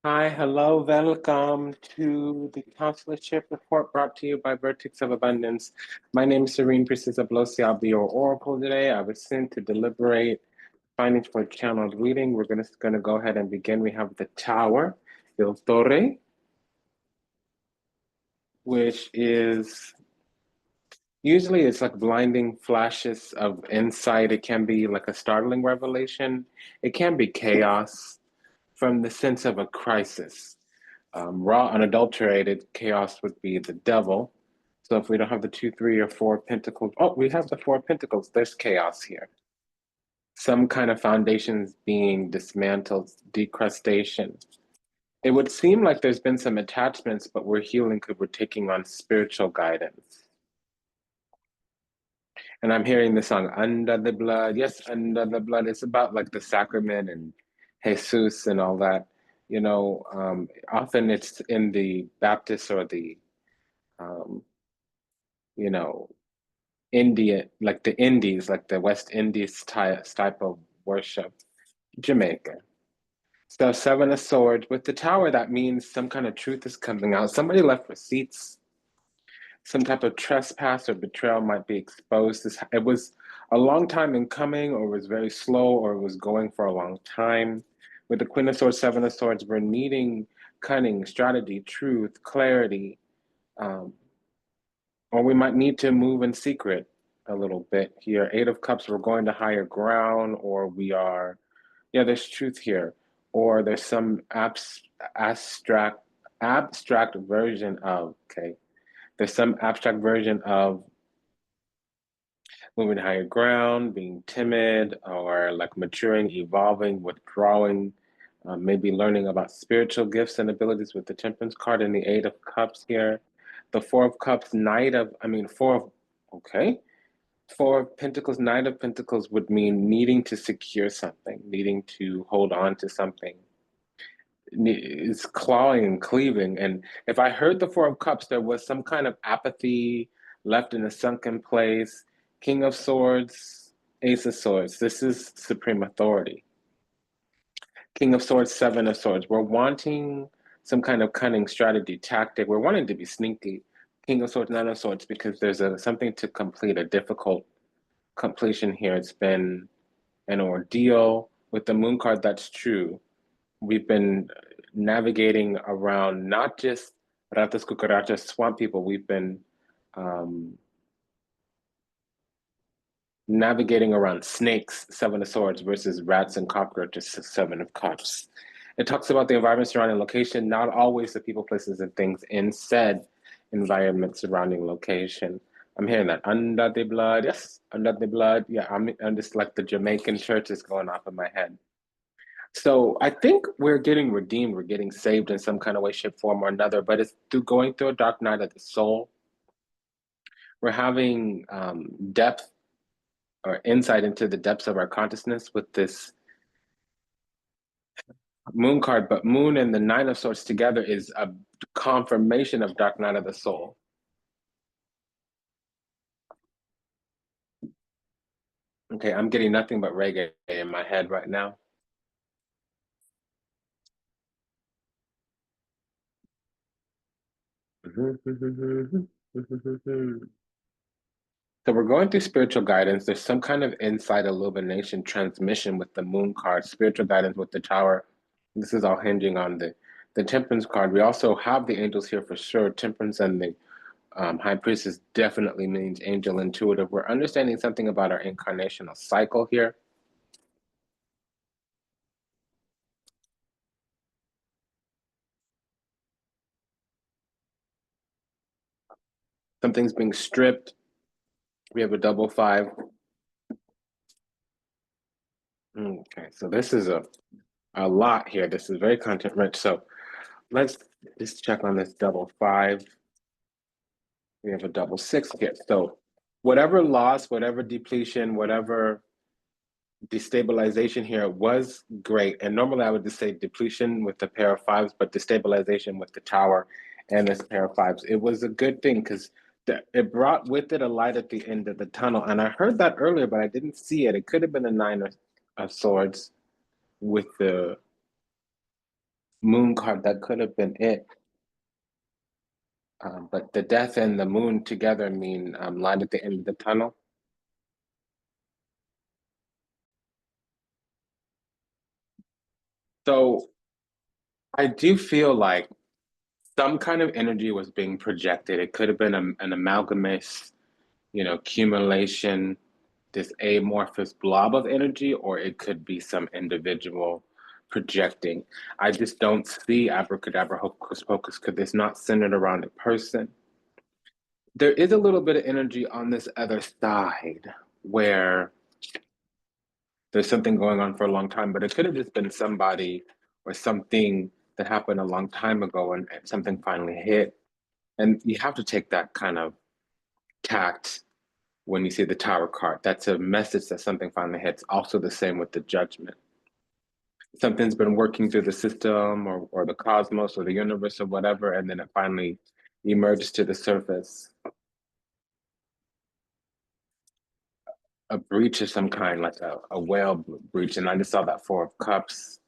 Hi, hello, welcome to the Consularship report brought to you by Vertex of Abundance. My name is Serene Priestess Abossi. I'll be your oracle today. I was sent to deliberate findings for channeled reading. We're gonna go ahead and begin. We have the Tower, Il Torre, which is usually it's like blinding flashes of insight. It can be like a startling revelation. It can be chaos from the sense of a crisis. Raw, unadulterated chaos would be the devil. So if we don't have the two, three, or four pentacles, oh, we have the four pentacles. There's chaos here. Some kind of foundations being dismantled, decrustation. It would seem like there's been some attachments, but we're healing because we're taking on spiritual guidance. And I'm hearing the song Under the Blood. Yes, Under the Blood. It's about like the sacrament and Jesus and all that. Often it's in the Baptist or the um, you know, India, like the Indies, like the West Indies type of worship, Jamaica. So Seven of Swords with the Tower, that means some kind of truth is coming out. Somebody left receipts. Some type of trespass or betrayal might be exposed. It was a long time in coming, or it was very slow, or it was going for a long time. With the Queen of Swords, Seven of Swords, we're needing cunning, strategy, truth, clarity, um, or we might need to move in secret a little bit here. Eight of Cups, we're going to higher ground, or we are, yeah, there's truth here, or there's some abstract abstract version of, okay, there's some abstract version of moving to higher ground, being timid, or like maturing, evolving, withdrawing, maybe learning about spiritual gifts and abilities with the Temperance card and the Eight of Cups here. The Four of Cups, okay. Four of Pentacles, Knight of Pentacles would mean needing to secure something, needing to hold on to something. It's clawing and cleaving. And if I heard the Four of Cups, there was some kind of apathy left in a sunken place. King of Swords, Ace of Swords. This is supreme authority. King of Swords, Seven of Swords. We're wanting some kind of cunning strategy, tactic. We're wanting to be sneaky. King of Swords, Nine of Swords, because there's something to complete, a difficult completion here. It's been an ordeal. With the Moon card, that's true. We've been navigating around not just ratas, cucarachas, swamp people. We've been um, navigating around snakes, Seven of Swords, versus rats and cockroaches, Seven of Cups. It talks about the environment surrounding location, not always the people, places, and things in said environment surrounding location. I'm hearing that under the blood, yes, under the blood. Yeah, I'm just like the Jamaican church is going off in my head. So I think we're getting redeemed, we're getting saved in some kind of way, shape, form, or another, but it's through going through a dark night of the soul. We're having depth or insight into the depths of our consciousness with this moon card, but moon and the nine of swords together is a confirmation of dark night of the soul. Okay, I'm getting nothing but reggae in my head right now. So we're going through spiritual guidance. There's some kind of insight, illumination, transmission with the moon card, spiritual guidance with the tower. This is all hinging on the temperance card. We also have the angels here for sure. Temperance and the high priestess definitely means angel intuitive. We're understanding something about our incarnational cycle here. Something's being stripped. We have a double five. Okay, so this is a lot here. This is very content rich. So let's just check on this double five. We have a double six here. So whatever loss, whatever depletion, whatever destabilization here was great. And normally I would just say depletion with the pair of fives, but destabilization with the tower and this pair of fives. It was a good thing because it brought with it a light at the end of the tunnel. And I heard that earlier, but I didn't see it. It could have been a nine of swords with the Moon card, that could have been it. But the death and the moon together mean light at the end of the tunnel. So I do feel like some kind of energy was being projected. It could have been an amalgamous, accumulation, this amorphous blob of energy, or it could be some individual projecting. I just don't see abracadabra hocus pocus because it's not centered around a person. There is a little bit of energy on this other side where there's something going on for a long time, but it could have just been somebody or something that happened a long time ago and something finally hit. And you have to take that kind of tact when you see the tower card. That's a message that something finally hits. Also the same with the judgment. Something's been working through the system or the cosmos or the universe or whatever, and then it finally emerges to the surface. A breach of some kind, like a whale breach. And I just saw that Four of Cups.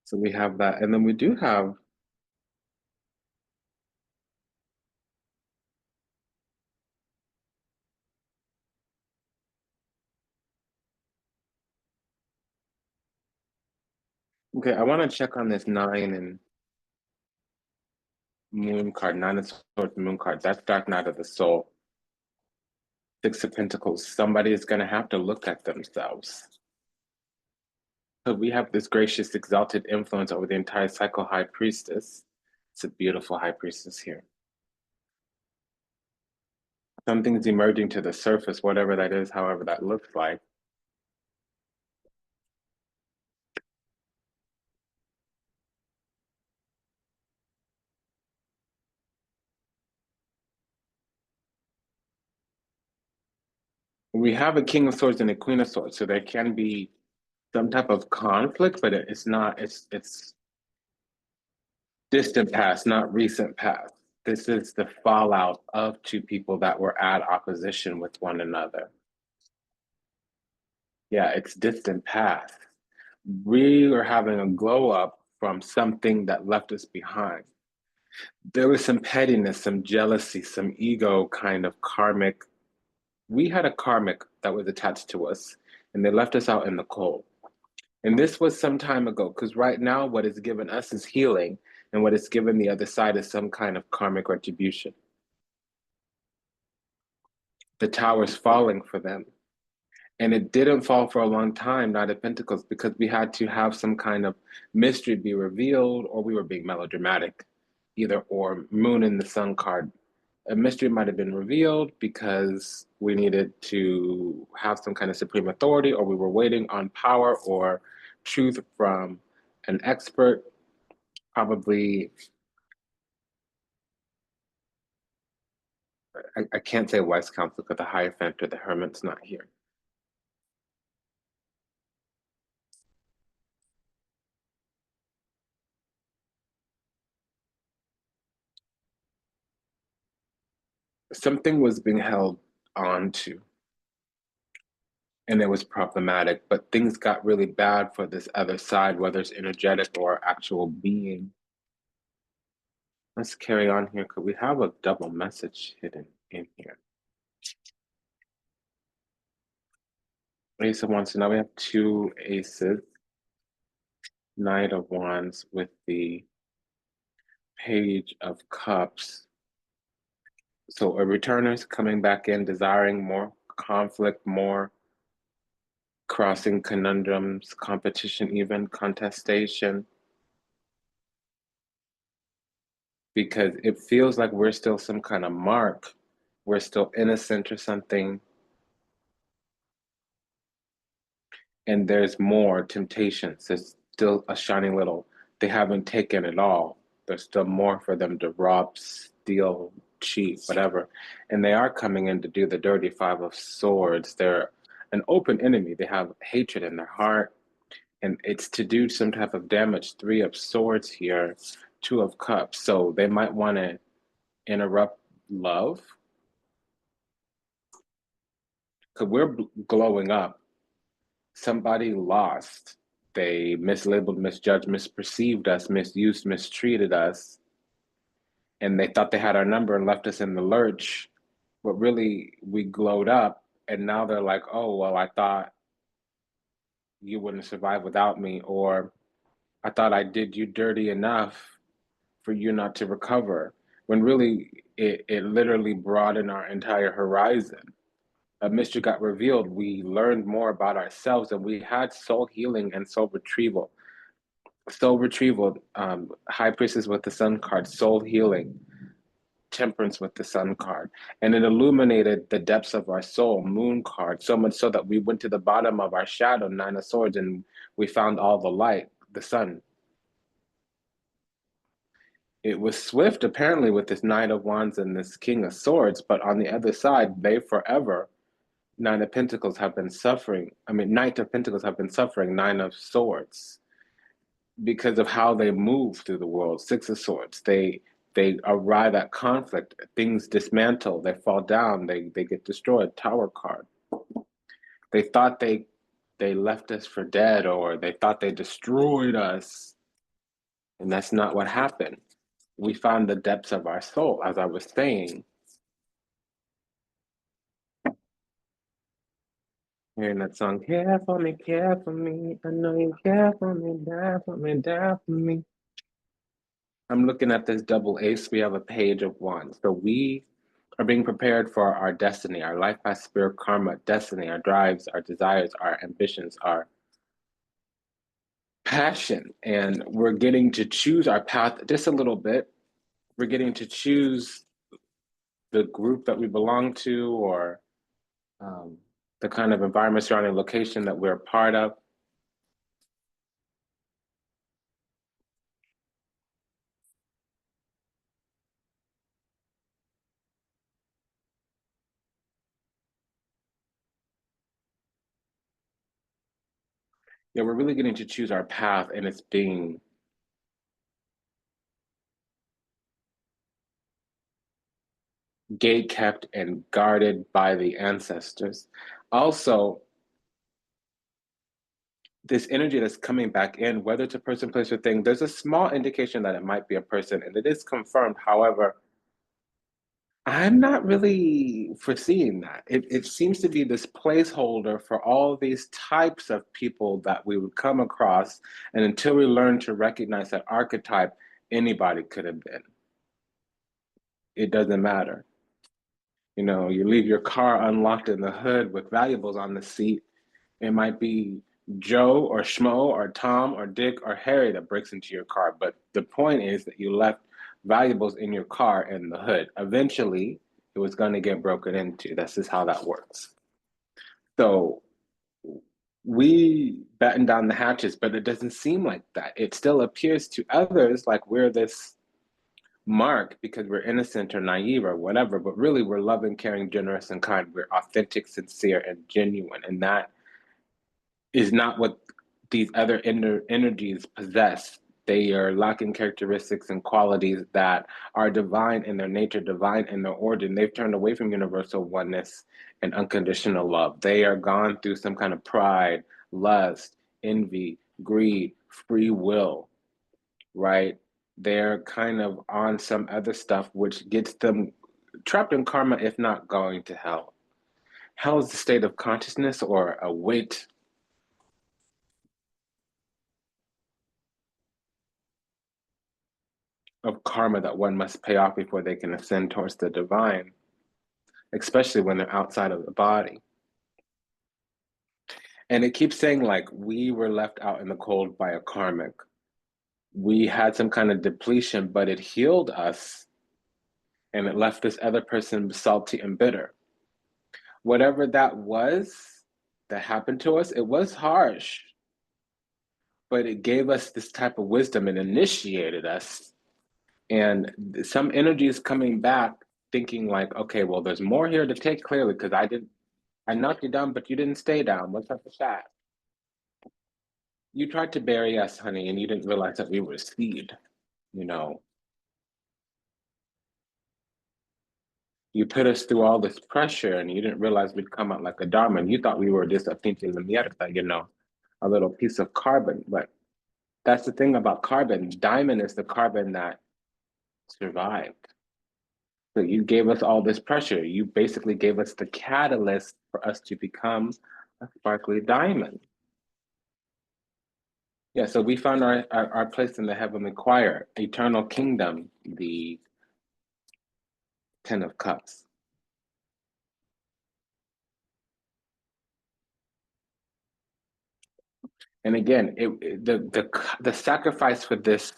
So we have that. And then we do have, okay, I want to check on this nine and moon card, nine of swords, moon card. That's dark night of the soul. Six of Pentacles. Somebody is going to have to look at themselves. So we have this gracious, exalted influence over the entire cycle high priestess. It's a beautiful high priestess here. Something's emerging to the surface, whatever that is, however that looks like. We have a King of Swords and a Queen of Swords, so there can be some type of conflict, but it's not, it's distant past, not recent past. This is the fallout of two people that were at opposition with one another. Yeah, it's distant past. We are having a glow up from something that left us behind. There was some pettiness, some jealousy, some ego kind of karmic. We had a karmic that was attached to us, and they left us out in the cold. And this was some time ago, because right now, what is given us is healing, and what is given the other side is some kind of karmic retribution. The tower's falling for them. And it didn't fall for a long time, Knight of Pentacles, because we had to have some kind of mystery be revealed, or we were being melodramatic, either or. Moon in the Sun card. A mystery might have been revealed because we needed to have some kind of supreme authority, or we were waiting on power or truth from an expert, probably. I can't say wise counsel because the Hierophant or the Hermit's not here. Something was being held on to, and it was problematic, but things got really bad for this other side, whether it's energetic or actual being. Let's carry on here because we have a double message hidden in here. Ace of Wands. So now we have two aces. Knight of Wands with the Page of Cups. So a returner is coming back in, desiring more conflict, more crossing conundrums, competition, even contestation. Because it feels like we're still some kind of mark. We're still innocent or something. And there's more temptations. There's still a shining little. They haven't taken it all. There's still more for them to rob, steal, cheat, whatever. And they are coming in to do the dirty Five of Swords. They're an open enemy. They have hatred in their heart. And it's to do some type of damage. Three of Swords here, Two of Cups. So they might want to interrupt love because we're glowing up. somebody lost. They mislabeled, misjudged, misperceived us, misused, mistreated us, and they thought they had our number and left us in the lurch. But really, we glowed up, and now they're like, oh, well, I thought you wouldn't survive without me, or I thought I did you dirty enough for you not to recover. When really, it literally broadened our entire horizon. A mystery got revealed. We learned more about ourselves, and we had soul healing and soul retrieval. Soul retrieval, High Priestess with the Sun card, soul healing, Temperance with the Sun card. And it illuminated the depths of our soul, Moon card, so much so that we went to the bottom of our shadow, Nine of Swords, and we found all the light, the sun. It was swift, apparently, with this Knight of Wands and this King of Swords, but on the other side, they forever, Nine of Pentacles have been suffering. I mean, Knight of Pentacles have been suffering, Nine of Swords, because of how they move through the world. Six of Swords, they arrive at conflict, things dismantle, they fall down, they get destroyed. Tower card. They thought they left us for dead, or they thought they destroyed us, and that's not what happened. We found the depths of our soul, as I was saying. Hearing that song, care for me, I know you care for me, die for me, die for me. I'm looking at this double ace. We have a page of wands. So we are being prepared for our destiny, our life path, spirit, karma, destiny, our drives, our desires, our ambitions, our passion. And we're getting to choose our path just a little bit. We're getting to choose the group that we belong to, or the kind of environment, surrounding location that we're a part of. Yeah, we're really getting to choose our path, and it's being gate kept and guarded by the ancestors. Also, this energy that's coming back in, whether it's a person, place, or thing, there's a small indication that it might be a person, and it is confirmed. However, I'm not really foreseeing that. It seems to be this placeholder for all these types of people that we would come across. And until we learn to recognize that archetype, anybody could have been. It doesn't matter. You know, you leave your car unlocked in the hood with valuables on the seat. It might be Joe or Schmo or Tom or Dick or Harry that breaks into your car. But the point is that you left valuables in your car in the hood. Eventually, it was going to get broken into. That's just how that works. So we batten down the hatches, but it doesn't seem like that. It still appears to others like we're this mark because we're innocent or naive or whatever, but really we're loving, caring, generous, and kind. We're authentic, sincere, and genuine. And that is not what these other energies possess. They are lacking characteristics and qualities that are divine in their nature, divine in their origin. They've turned away from universal oneness and unconditional love. They are gone through some kind of pride, lust, envy, greed, free will, right? They're kind of on some other stuff which gets them trapped in karma, if not going to hell. Hell is a state of consciousness or a weight of karma that one must pay off before they can ascend towards the divine, especially when they're outside of the body. And it keeps saying, like, we were left out in the cold by a karmic. We had some kind of depletion, but it healed us and it left this other person salty and bitter. Whatever that was that happened to us, it was harsh, but it gave us this type of wisdom and initiated us. And some energy is coming back thinking like, okay, well, there's more here to take clearly because I knocked you down, but you didn't stay down. What's up with that? You tried to bury us, honey, and you didn't realize that we were seed, you know. You put us through all this pressure and you didn't realize we'd come out like a diamond. You thought we were just a pinche de mierda, a little piece of carbon. But that's the thing about carbon. Diamond is the carbon that survived. So you gave us all this pressure. You basically gave us the catalyst for us to become a sparkly diamond. Yeah, so we found our place in the heavenly choir, eternal kingdom, the Ten of Cups. And again, the sacrifice for this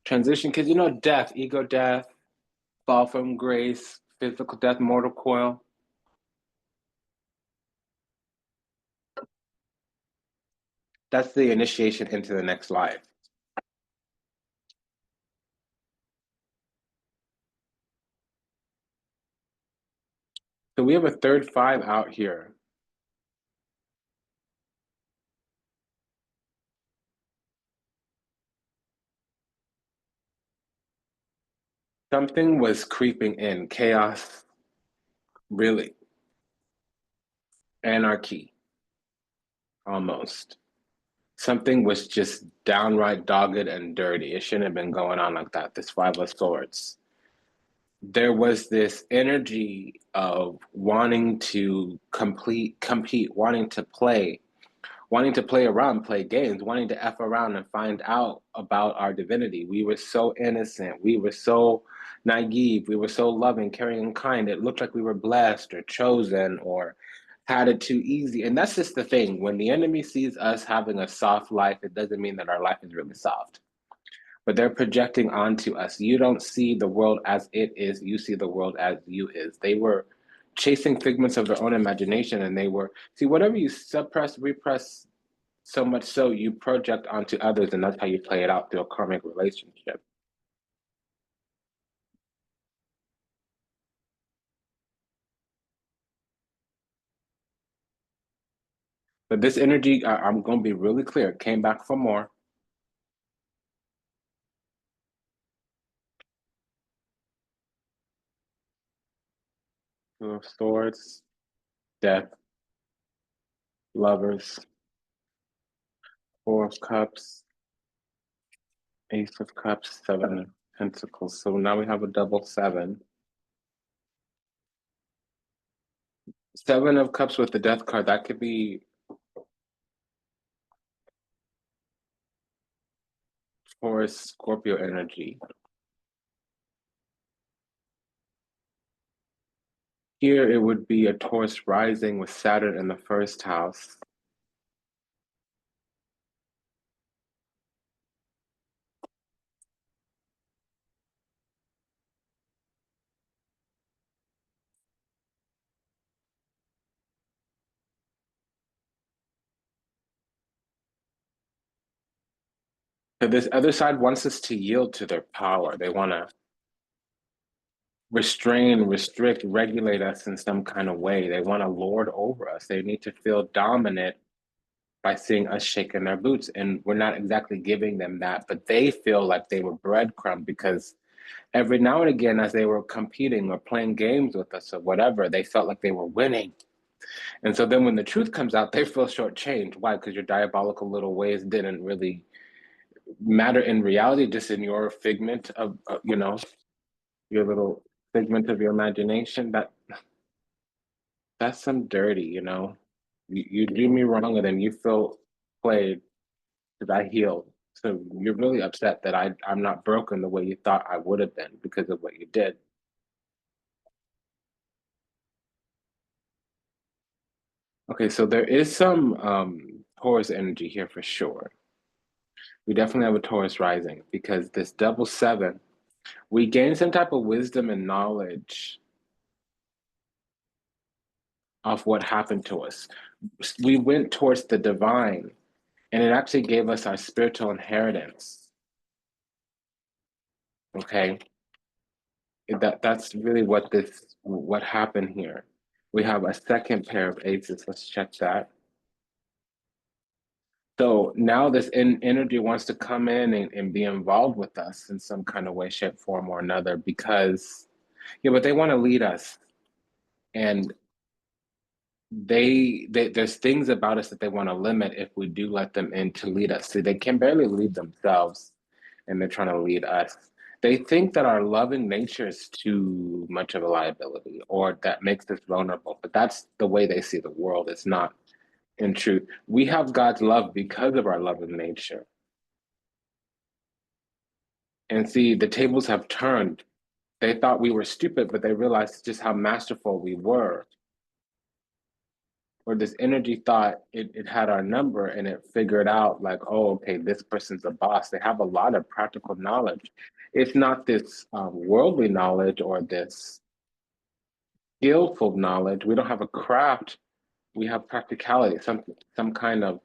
transition, because death, ego death, fall from grace, physical death, mortal coil. That's the initiation into the next life. So we have a third five out here. Something was creeping in, chaos, really, anarchy, almost. Something was just downright dogged and dirty. It shouldn't have been going on like that. This Five of Swords. There was this energy of wanting to compete, wanting to play around, play games, wanting to F around and find out about our divinity. We were so innocent. We were so naive. We were so loving, caring, and kind. It looked like we were blessed or chosen or had it too easy. And that's just the thing. When the enemy sees us having a soft life, it doesn't mean that our life is really soft. But they're projecting onto us. You don't see the world as it is. You see the world as you is. They were chasing figments of their own imagination, and they were, see, whatever you suppress, repress, so much so you project onto others, and that's how you play it out through a karmic relationship. But this energy, I'm going to be really clear, came back for more. Two of Swords, Death, Lovers, Four of Cups, Ace of Cups, Seven of Pentacles. So now we have a double seven. Seven of Cups with the Death card, that could be Taurus, Scorpio energy. Here it would be a Taurus rising with Saturn in the first house. So this other side wants us to yield to their power. They want to restrain, restrict, regulate us in some kind of way. They want to lord over us. They need to feel dominant by seeing us shaking their boots. And we're not exactly giving them that, but they feel like they were breadcrumb because every now and again, as they were competing or playing games with us or whatever, they felt like they were winning. And so then when the truth comes out, they feel shortchanged. Why? Because your diabolical little ways didn't really matter in reality, just in your figment of, your little figment of your imagination. That's some dirty, You do me wrong and then you feel played because I healed. So you're really upset that I'm not broken the way you thought I would have been because of what you did. Okay, so there is some Taurus energy here for sure. We definitely have a Taurus rising because this double seven, we gain some type of wisdom and knowledge of what happened to us. We went towards the divine, and it actually gave us our spiritual inheritance. Okay, that's really what happened here. We have a second pair of aces. Let's check that. So now this energy wants to come in and be involved with us in some kind of way, shape, form, or another because Yeah, but they want to lead us, and there's things about us that they want to limit if we do let them in to lead us. See, they can barely lead themselves, and they're trying to lead us. They think that our loving nature is too much of a liability, or that makes us vulnerable. But that's the way they see the world. It's not in truth. We have God's love because of our loving nature. And see, the tables have turned. They thought we were stupid, but they realized just how masterful we were. Or this energy thought it had our number, and it figured out, like, oh, okay, this person's a boss. They have a lot of practical knowledge. It's not this worldly knowledge or this skillful knowledge. We don't have a craft. We have practicality, some kind of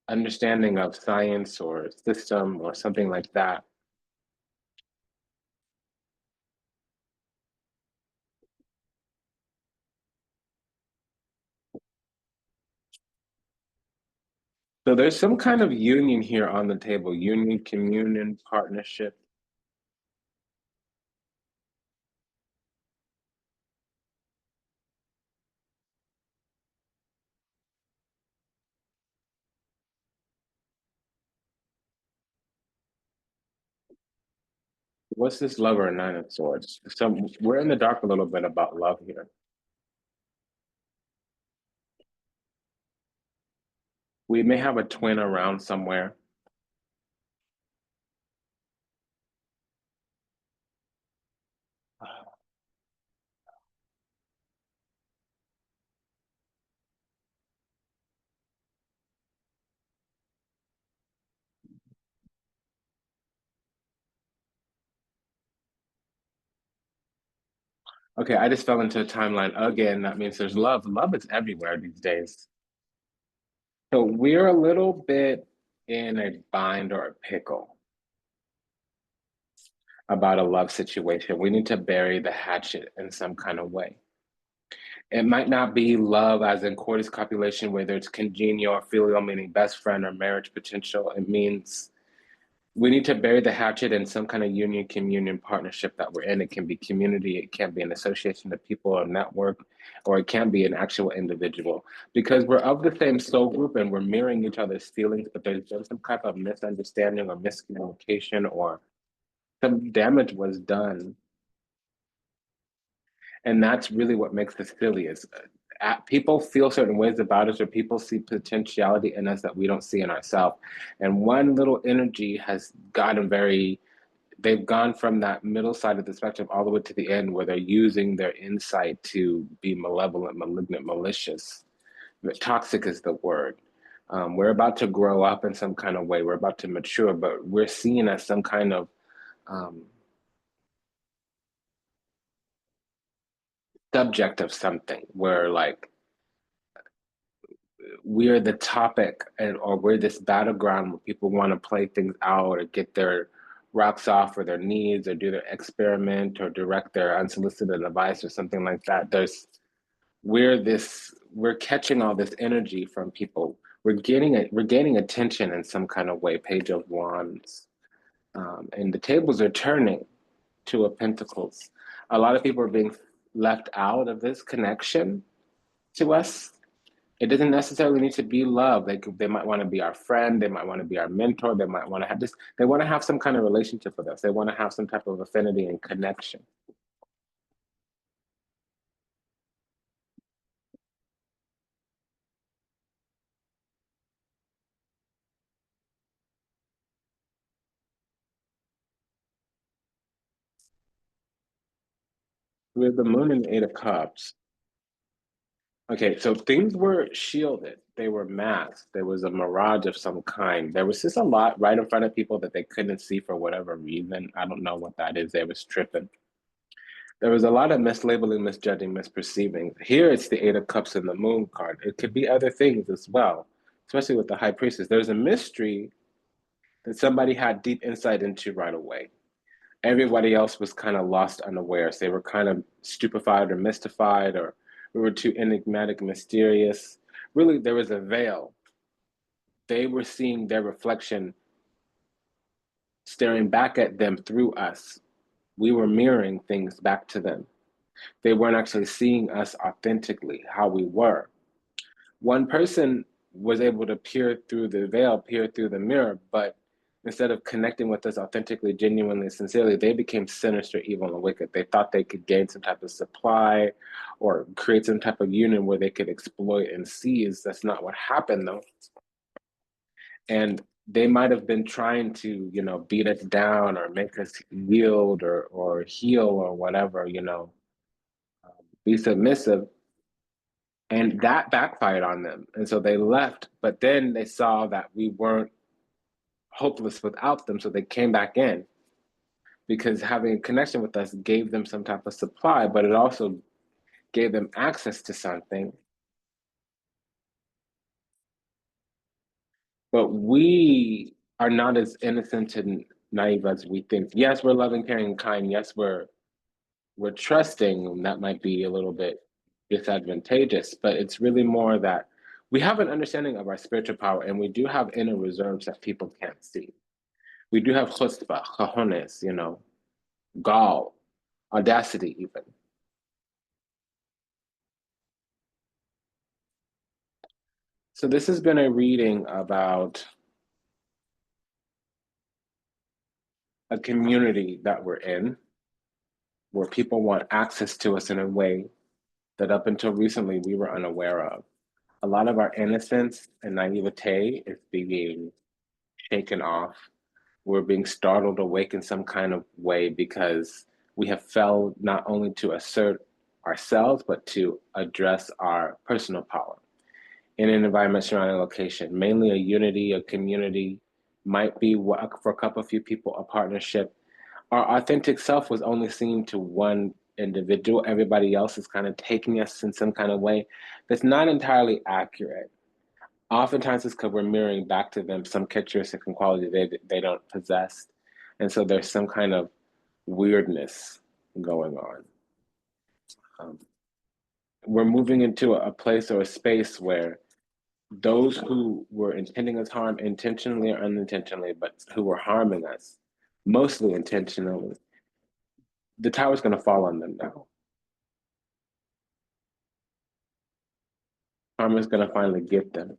understanding of science or system or something like that. So there's some kind of union here on the table, union, communion, partnership. What's this lover and nine of swords? So we're in the dark a little bit about love here. We may have a twin around somewhere. Okay, I just fell into a timeline again. That means there's love. Love is everywhere these days. So we're a little bit in a bind or a pickle about a love situation. We need to bury the hatchet in some kind of way. It might not be love as in coitus copulation, whether it's congenial or filial, meaning best friend or marriage potential. It means we need to bury the hatchet in some kind of union, communion, partnership that we're in. It can be community, it can be an association of people or network, or it can be an actual individual. Because we're of the same soul group and we're mirroring each other's feelings, but there's been some type of misunderstanding or miscommunication, or some damage was done. And that's really what makes us silly is people feel certain ways about us, or people see potentiality in us that we don't see in ourselves. And one little energy has gotten very, they've gone from that middle side of the spectrum all the way to the end where they're using their insight to be malevolent, malignant, malicious. Toxic is the word. We're about to grow up in some kind of way. We're about to mature, but we're seen as some kind of um, subject of something where, like, we're the topic, and or we're this battleground where people want to play things out or get their rocks off or their needs or do their experiment or direct their unsolicited advice or something like that. We're catching all this energy from people. We're gaining attention in some kind of way. Page of Wands, and the tables are turning. Two of Pentacles. A lot of people are being left out of this connection to us. It doesn't necessarily need to be love. They might want to be our friend. They might want to be our mentor. They might want to have this. They want to have some kind of relationship with us. They want to have some type of affinity and connection. With the Moon and the Eight of Cups. Okay, so things were shielded. They were masked. There was a mirage of some kind. There was just a lot right in front of people that they couldn't see for whatever reason. I don't know what that is. They was tripping. There was a lot of mislabeling, misjudging, misperceiving. Here it's the Eight of Cups and the Moon card. It could be other things as well, especially with the High Priestess. There's a mystery that somebody had deep insight into right away. Everybody else was kind of lost unawares. They were kind of stupefied or mystified, or we were too enigmatic, mysterious. Really, there was a veil. They were seeing their reflection staring back at them through us. we were mirroring things back to them. They weren't actually seeing us authentically, how we were. One person was able to peer through the veil, peer through the mirror, but instead of connecting with us authentically, genuinely, sincerely, they became sinister, evil, and wicked. They thought they could gain some type of supply or create some type of union where they could exploit and seize. That's not what happened, though. And they might have been trying to, beat us down or make us yield or heal or whatever, be submissive. And that backfired on them. And so they left, but then they saw that we weren't hopeless without them. So they came back in because having a connection with us gave them some type of supply, but it also gave them access to something. But we are not as innocent and naive as we think. Yes, we're loving, caring, and kind. Yes, we're trusting. That might be a little bit disadvantageous, but it's really more that we have an understanding of our spiritual power, and we do have inner reserves that people can't see. We do have chutzpah, cojones, gall, audacity, even. So this has been a reading about a community that we're in, where people want access to us in a way that up until recently we were unaware of. A lot of our innocence and naivete is being shaken off. We're being startled awake in some kind of way because we have failed not only to assert ourselves, but to address our personal power in an environment surrounding a location, mainly a unity, a community, might be for a couple of few people, a partnership. Our authentic self was only seen to one individual. Everybody else is kind of taking us in some kind of way that's not entirely accurate. Oftentimes it's because we're mirroring back to them some characteristic and quality they don't possess. And so there's some kind of weirdness going on. Um, we're moving into a place or a space where those who were intending us harm intentionally or unintentionally, but who were harming us, mostly intentionally, the tower's going to fall on them now. Karma is going to finally get them.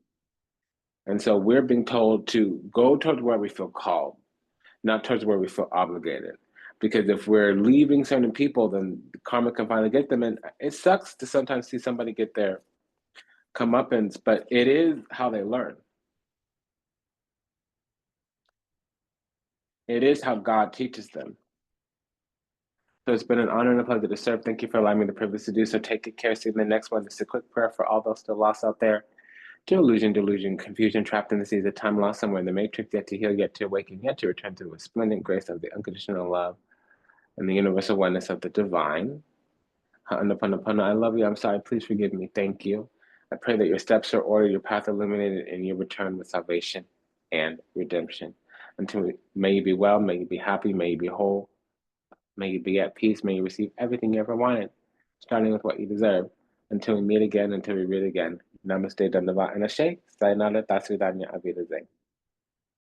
And so we're being told to go towards where we feel called, not towards where we feel obligated. Because if we're leaving certain people, then karma can finally get them. And it sucks to sometimes see somebody get their comeuppance, but it is how they learn. It is how God teaches them. So it's been an honor and a pleasure to serve. Thank you for allowing me the privilege to do so. Take good care. See you in the next one. Just a quick prayer for all those still lost out there. To illusion, delusion, confusion, trapped in the seas of time, lost somewhere in the matrix, yet to heal, yet to awaken, yet to return to the resplendent grace of the unconditional love and the universal oneness of the divine. Ha'anapana, I love you. I'm sorry. Please forgive me. Thank you. I pray that your steps are ordered, your path illuminated, and you return with salvation and redemption. May you be well, may you be happy, may you be whole, may you be at peace, may you receive everything you ever wanted, starting with what you deserve. Until we meet again, until we read again. Namaste, Dandava, and Ashe. Sayonara, Tasvidanya, Avidazay.